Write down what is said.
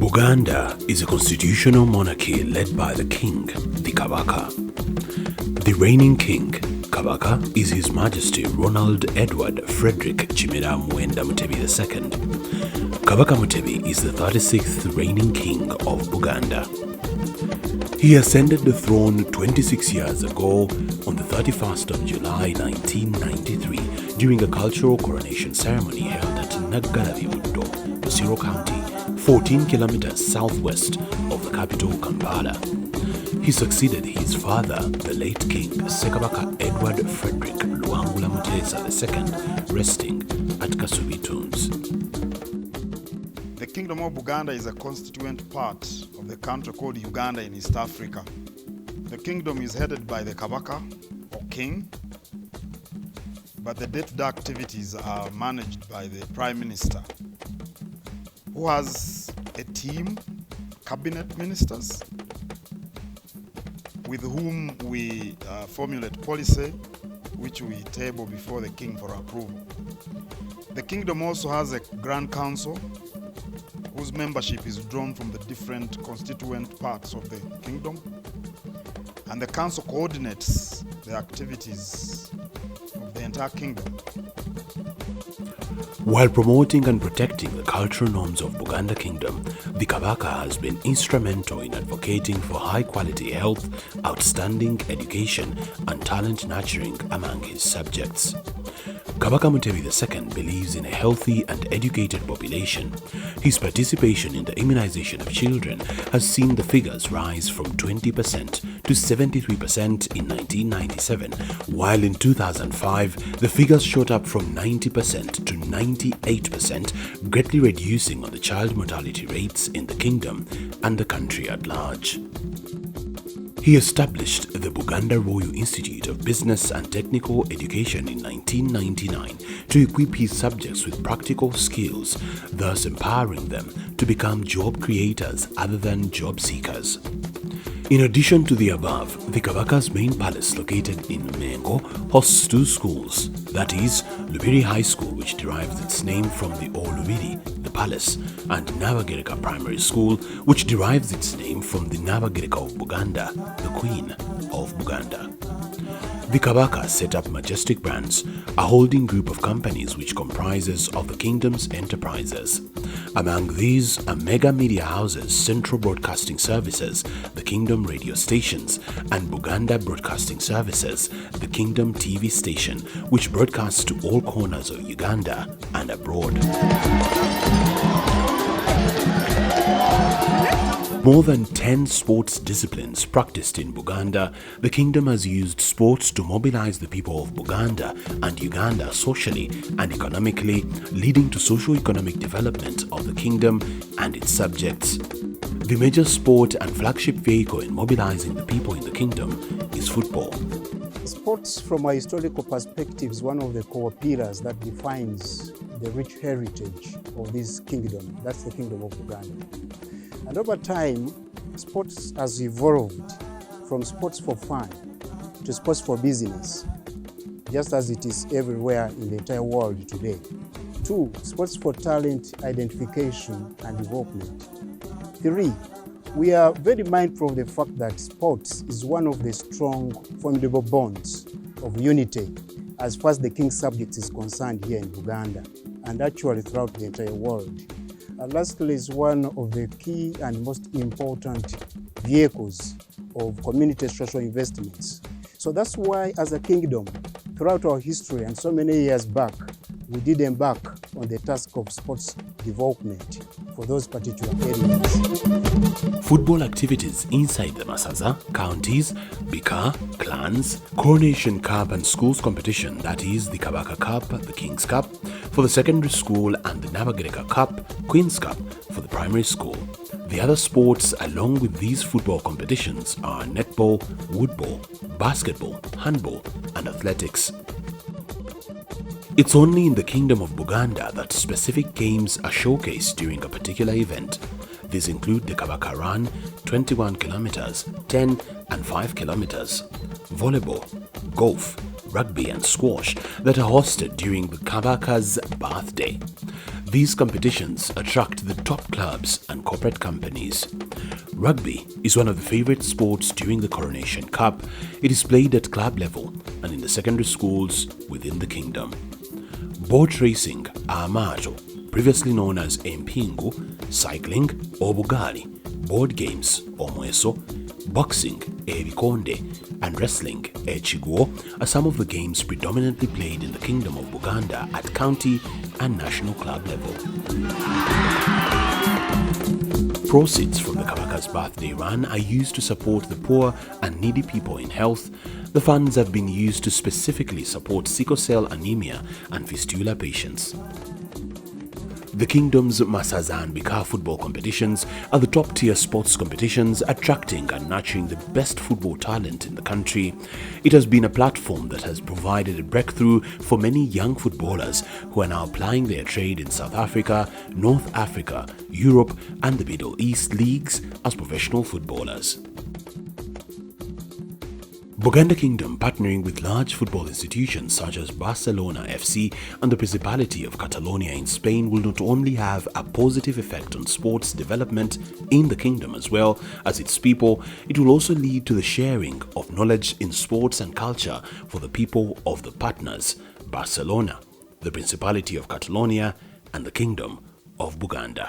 Buganda is a constitutional monarchy led by the king, the Kabaka. The reigning king, Kabaka, is His Majesty Ronald Edward Frederick Chimera Mwenda Mutebi II. Kabaka Mutebi is the 36th reigning king of Buganda. He ascended the throne 26 years ago on the 31st of July 1993 during a cultural coronation ceremony held at Naggalabibuddo, Busiro County, 14 kilometers southwest of the capital Kampala. He succeeded his father, the late King Ssekabaka Edward Frederick Luangula Mutesa II, resting at Kasubi Tombs. The Kingdom of Buganda is a constituent part of the country called Uganda in East Africa. The kingdom is headed by the Kabaka, or king, but the day-to-day activities are managed by the Prime Minister, who has a team, cabinet ministers, with whom we formulate policy, which we table before the king for approval. The kingdom also has a Grand Council, whose membership is drawn from the different constituent parts of the kingdom, and the council coordinates the activities of the entire kingdom. While promoting and protecting the cultural norms of Buganda Kingdom, the Kabaka has been instrumental in advocating for high-quality health, outstanding education, and talent nurturing among his subjects. Kabaka Mutebi II believes in a healthy and educated population. His participation in the immunization of children has seen the figures rise from 20% to 73% in 1997, while in 2005 the figures shot up from 90% to 98%, greatly reducing on the child mortality rates in the kingdom and the country at large. He established the Buganda Royal Institute of Business and Technical Education in 1999 to equip his subjects with practical skills, thus empowering them to become job creators other than job seekers. In addition to the above, the Kabaka's main palace located in Mengo hosts two schools, that is, Lubiri High School, which derives its name from the Olubiri, the palace, and Nabagereka Primary School, which derives its name from the Nabagereka of Buganda, the Queen of Buganda. The Kabaka set up Majestic Brands, a holding group of companies which comprises of the kingdom's enterprises. Among these are mega media houses, Central Broadcasting Services, the Kingdom radio stations, and Buganda Broadcasting Services, the Kingdom TV station, which broadcasts to all corners of Uganda and abroad. More than 10 sports disciplines practiced in Buganda, the kingdom has used sports to mobilize the people of Buganda and Uganda socially and economically, leading to socio-economic development of the kingdom and its subjects. The major sport and flagship vehicle in mobilizing the people in the kingdom is football. Sports, from a historical perspective, is one of the core pillars that defines the rich heritage of this kingdom. That's the Kingdom of Buganda. And over time, sports has evolved from sports for fun to sports for business, just as it is everywhere in the entire world today. 2, sports for talent identification and development. 3, we are very mindful of the fact that sports is one of the strong, formidable bonds of unity as far as the king's subjects is concerned here in Buganda and actually throughout the entire world. Lastly, is one of the key and most important vehicles of community social investments. So that's why, as a kingdom, throughout our history and so many years back, we did embark on the task of sports development for those particular areas. Football activities inside the Masaza, counties, Bika, clans, Coronation Cup and schools competition, that is the Kabaka Cup, the King's Cup, for the secondary school and the Nabagereka Cup, Queen's Cup, for the primary school. The other sports along with these football competitions are netball, woodball, basketball, handball, and athletics. It's only in the Kingdom of Buganda that specific games are showcased during a particular event. These include the Kabaka Run, 21 kilometers, 10 and 5 kilometers, volleyball, golf, rugby and squash that are hosted during the Kabaka's birthday. These competitions attract the top clubs and corporate companies. Rugby is one of the favorite sports during the Coronation Cup. It is played at club level and in the secondary schools within the kingdom. Boat racing, amato, previously known as empingu, cycling, obugali, board games, omweso, boxing, ebikonde, and wrestling, echiguo, are some of the games predominantly played in the Kingdom of Buganda at county and national club level. Proceeds from the Kabaka's birthday run are used to support the poor and needy people in health. The funds have been used to specifically support sickle cell anemia and fistula patients. The Kingdom's Masazan Bika football competitions are the top-tier sports competitions attracting and nurturing the best football talent in the country. It has been a platform that has provided a breakthrough for many young footballers who are now applying their trade in South Africa, North Africa, Europe and the Middle East leagues as professional footballers. Buganda Kingdom, partnering with large football institutions such as Barcelona FC and the Principality of Catalonia in Spain, will not only have a positive effect on sports development in the kingdom as well as its people, it will also lead to the sharing of knowledge in sports and culture for the people of the partners, Barcelona, the Principality of Catalonia and the Kingdom of Buganda.